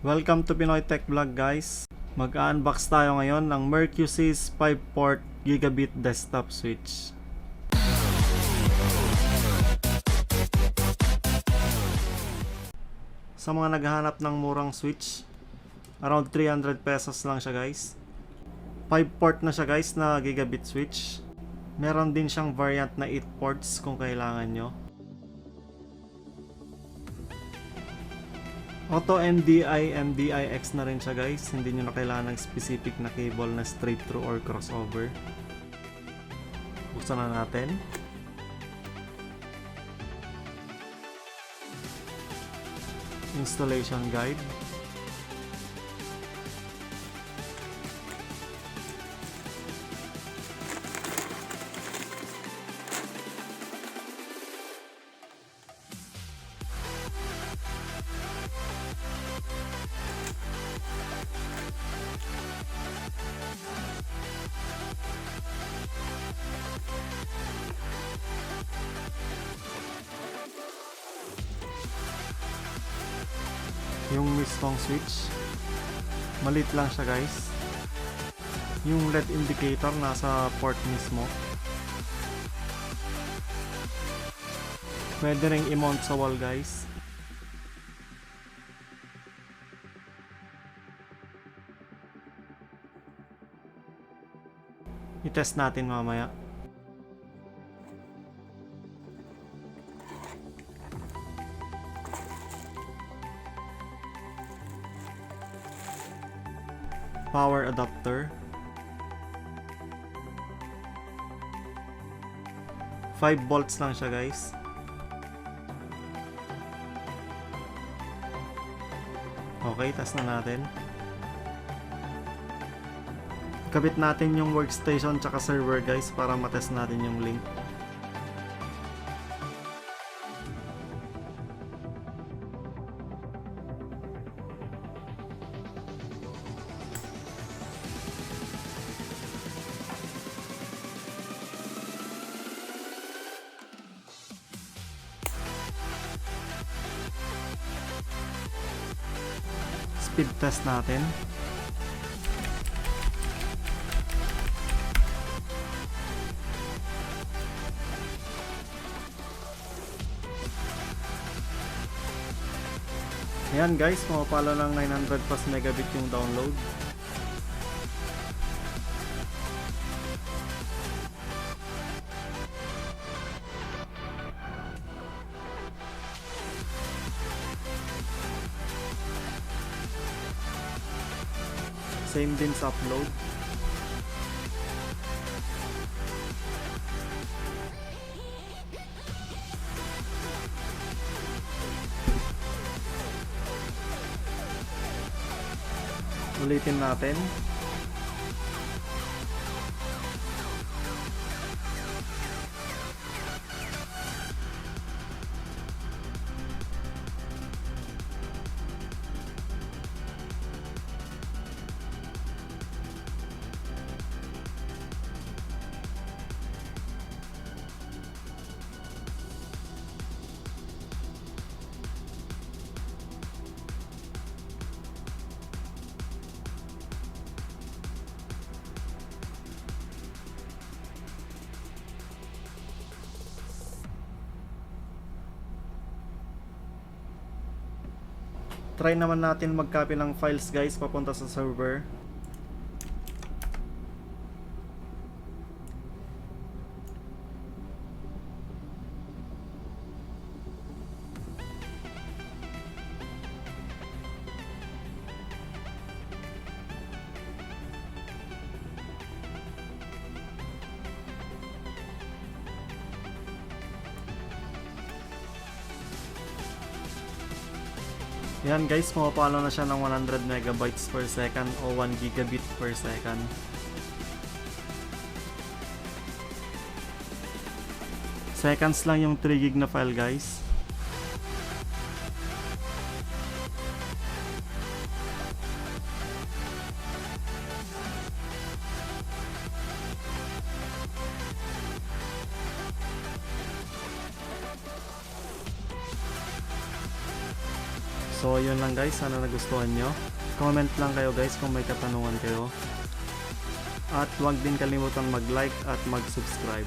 Welcome to Pinoy Tech Vlog, guys. Mag-unbox tayo ngayon ng Mercusys 5-port Gigabit desktop switch. Sa mga naghahanap ng murang switch, around 300 pesos lang siya, guys. 5-port na siya, guys, na Gigabit switch. Meron din siyang variant na 8 ports kung kailangan nyo. Auto MDIX na rin siya, guys. Hindi nyo na kailangan ng specific na cable na straight through or crossover. Buksan na natin. Installation guide. Yung mismong switch, maliit lang siya, guys. Yung LED indicator nasa port mismo. Pwede ring i-mount sa wall, guys. I-test natin mamaya. Power adapter, 5 volts lang siya, guys. Okay, test na natin. Kabit natin yung workstation tsaka server, guys, para matest natin yung link. Speed test natin. Ayan, guys, pumapalo ng 900 plus megabit yung download. Same din sa upload. Ulitin natin. Try naman natin mag-copy ng files, guys, papunta sa server. Yan, guys, pumapalo na siya ng 100 megabytes per second o 1 gigabit per second. Seconds lang yung 3 gig na file, guys. So yun lang guys, sana nagustuhan nyo. Comment lang kayo guys kung may katanungan kayo. At huwag din kalimutang mag-like at mag-subscribe.